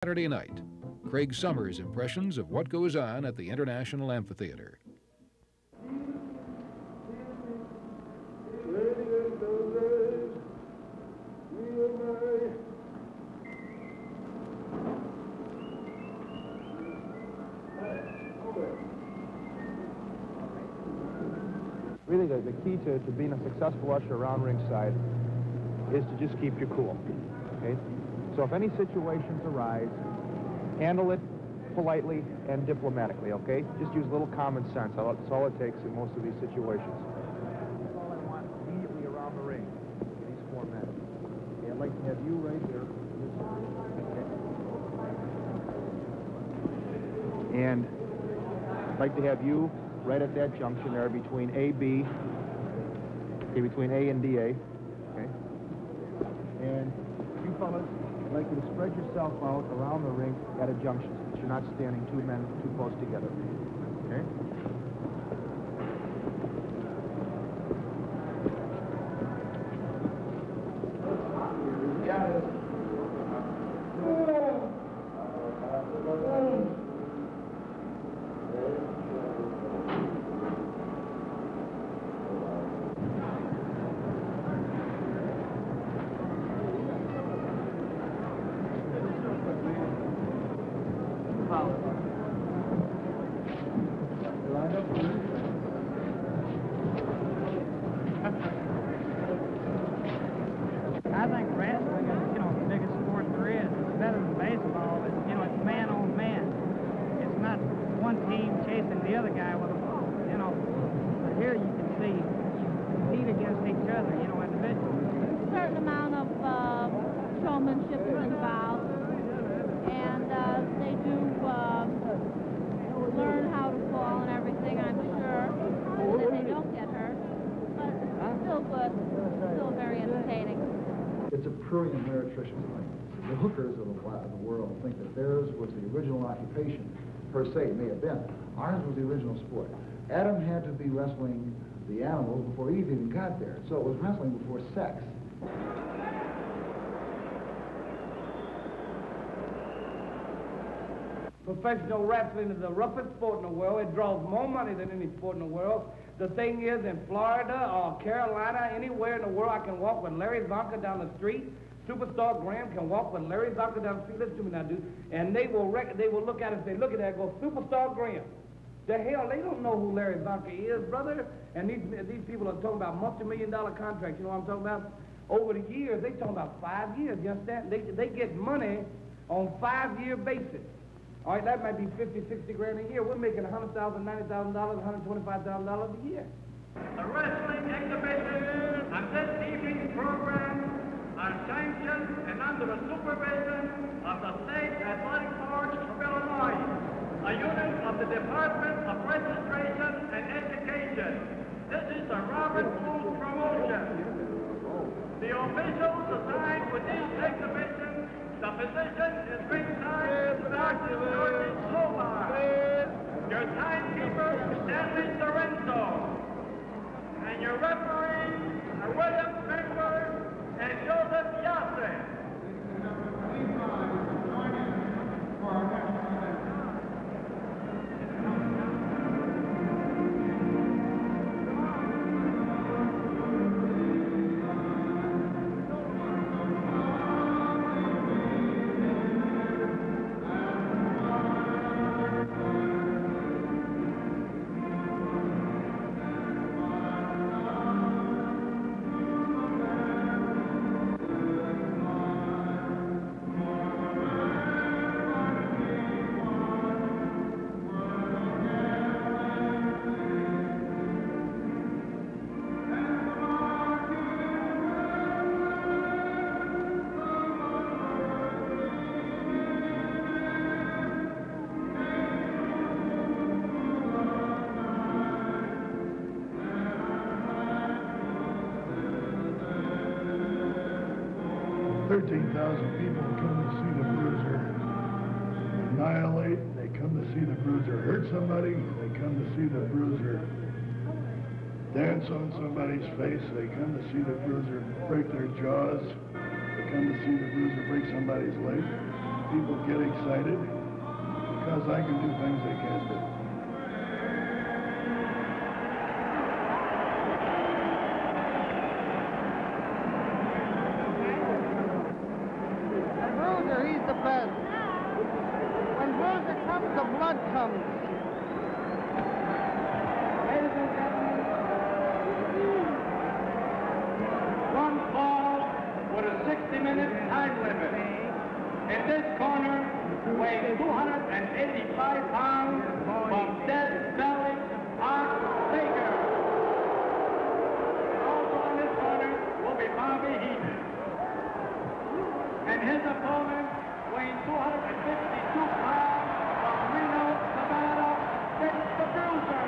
Saturday night, Craig Summers' impressions of what goes on at the International Amphitheater. Really, the key to being a successful usher around ringside is to just keep your cool, okay? So if any situations arise, handle it politely and diplomatically, okay? Just use a little common sense. That's all it takes in most of these situations. That's all I want immediately around the ring, these four men. Okay, I'd like to have you right here. Okay. And I'd like to have you right at that junction there between A, B, okay, between A and DA, okay? And you fellas, I'd like you to spread yourself out around the ring at a junction so that you're not standing two men too close together, okay? I think wrestling is, the biggest sport there is. It's better than baseball. It's, it's man on man. It's not one team chasing the other guy with a ball, But here you can see you compete against each other, individually. A certain amount of showmanship is involved, and they do learn how to fall and everything, I'm sure, so that they don't get hurt. But it's still good. It's still very entertaining. It's a prurient meretricious thing. The hookers of the world think that theirs was the original occupation, per se. It may have been. Ours was the original sport. Adam had to be wrestling the animals before Eve even got there. So it was wrestling before sex. Professional wrestling is the roughest sport in the world. It draws more money than any sport in the world. The thing is, in Florida or Carolina, anywhere in the world, I can walk with Larry Zonka down the street. Superstar Graham can walk with Larry Zonka down the street. Listen to me now, dude. And they will look at it and say, look at that, go, Superstar Graham. The hell, they don't know who Larry Zonka is, brother. And these people are talking about multi-million-dollar contracts. You know what I'm talking about? Over the years, they talking about 5 years. You understand? They get money on 5-year basis. All right, that might be 50, 60 grand a year. We're making $100,000, $90,000, $125,000 a year. The wrestling exhibition of this evening's program are sanctioned and under the supervision of the State Athletic Board of Illinois, a unit of the Department of Registration and Education. This is the Robert Booth promotion. The officials assigned with these exhibitions, the physician is ringside, Dr. George Slovar. Your timekeeper, Stanley Lorenzo. And your referee, William Member and Joseph Yasse. People come to see the Bruiser annihilate, they come to see the Bruiser hurt somebody, they come to see the Bruiser dance on somebody's face, they come to see the Bruiser break their jaws, they come to see the Bruiser break somebody's leg. people get excited because I can do things they can't do. And Bruiser, he's the best. When Bruiser comes, the blood comes. Ladies and gentlemen, one fall with a 60-minute time limit. In this corner, weighing 285 pounds from Dead Valley, Art Baker. Also in this corner will be Bobby Heaton. And his opponent, weighing 252 pounds from Reno, Nevada, Dick the Bruiser.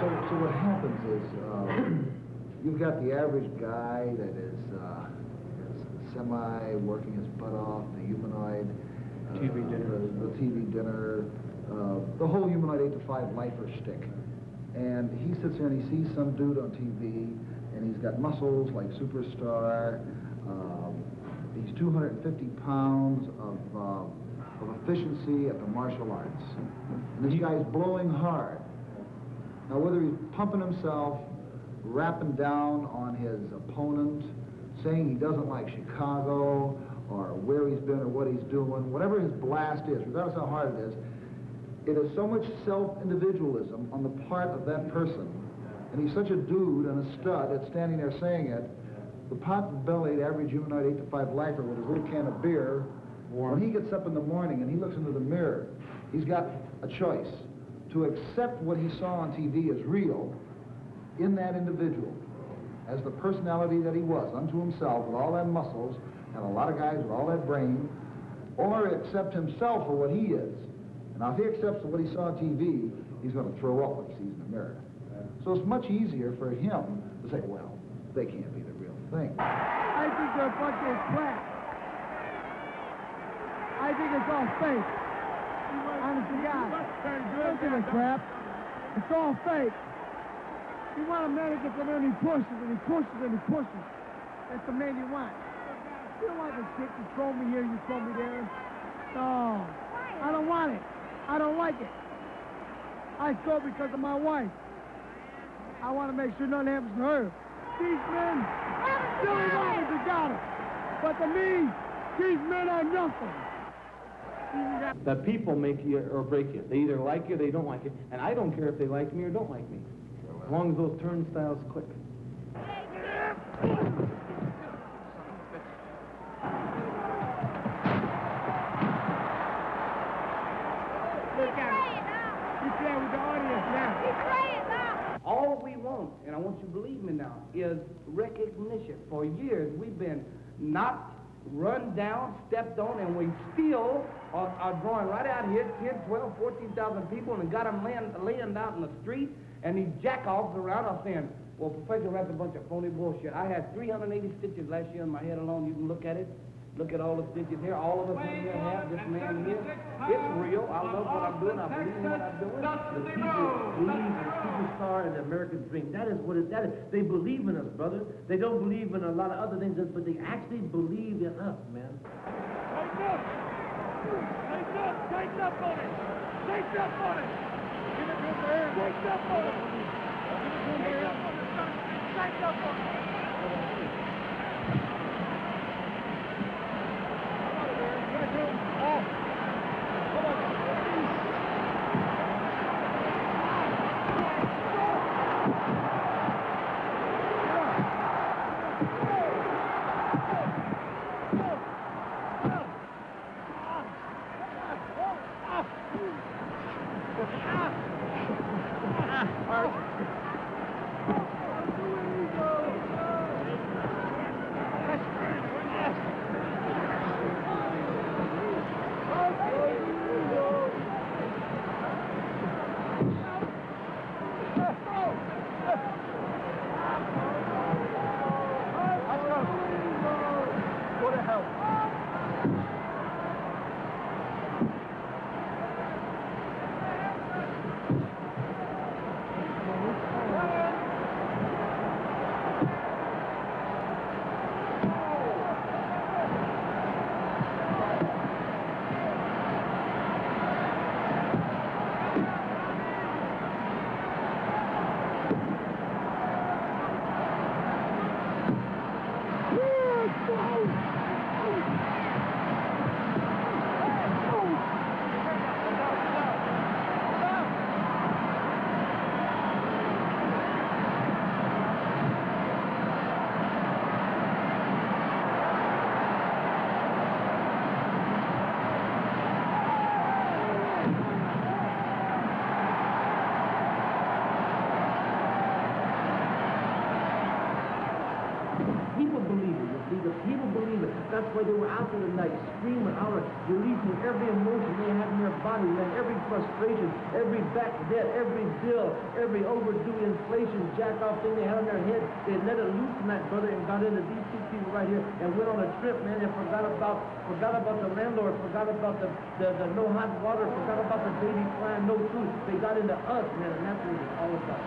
So what happens is you've got the average guy that is semi-working his butt off, the humanoid, TV dinner. the TV dinner, the whole humanoid 8 to 5 lifer shtick. And he sits there and he sees some dude on TV, and he's got muscles like Superstar. He's 250 pounds of efficiency at the martial arts. And this guy's blowing hard. Now, whether he's pumping himself, rapping down on his opponent, saying he doesn't like Chicago, or where he's been or what he's doing, whatever his blast is, regardless how hard it is so much self-individualism on the part of that person, and he's such a dude and a stud that's standing there saying it, the pot-bellied average humanoid 8 to 5 lifer with his little can of beer, when he gets up in the morning and he looks into the mirror, he's got a choice. To accept what he saw on TV as real in that individual, as the personality that he was, unto himself, with all that muscles, and a lot of guys with all that brain, or accept himself for what he is. Now, if he accepts what he saw on TV, he's going to throw up what he sees in the mirror. So it's much easier for him to say, well, they can't be the real thing. I think they're fucking crap. I think it's all fake. Honest to God. Don't give a crap. It's all fake. You want a man that gets in there and he pushes and he pushes and he pushes. That's the man you want. You don't want the chick to throw me here, you throw me there. No, I don't want it. I don't like it. I throw because of my wife. I want to make sure nothing happens to her. These men, Billy Robbins have got it. But to me, these men are nothing. The people make you or break you. They either like you or they don't like you. And I don't care if they like me or don't like me. As long as those turnstiles click. All we want, and I want you to believe me now, is recognition. For years, we've been knocked, run down, stepped on, and we still are drawing right out here 10, 12, 14,000 people and got them laying out in the street, and these jack-offs around us saying, well, Professor, that's a bunch of phony bullshit. I had 380 stitches last year on my head alone. You can look at it. Look at all the stitches here. All of us in here have this man here. It's real. I love what I'm doing. I believe in what I'm doing. The people believe in the superstar and the American dream. That is what it is. They believe in us, brother. They don't believe in a lot of other things, but they actually believe in us, man. Take up! Take up! Take up on it! Take up on it! Give it to her! Take up on it! Take up on it! Take up on it! That's why they were out there tonight, screaming out, releasing every emotion they had in their body, man, every frustration, every back debt, every bill, every overdue inflation, jack-off thing they had on their head. They let it loose tonight, brother, and got into these two people right here and went on a trip, man, and forgot about the landlord, forgot about the no hot water, forgot about the baby crying, no food. They got into us, man, and that's what it's all about.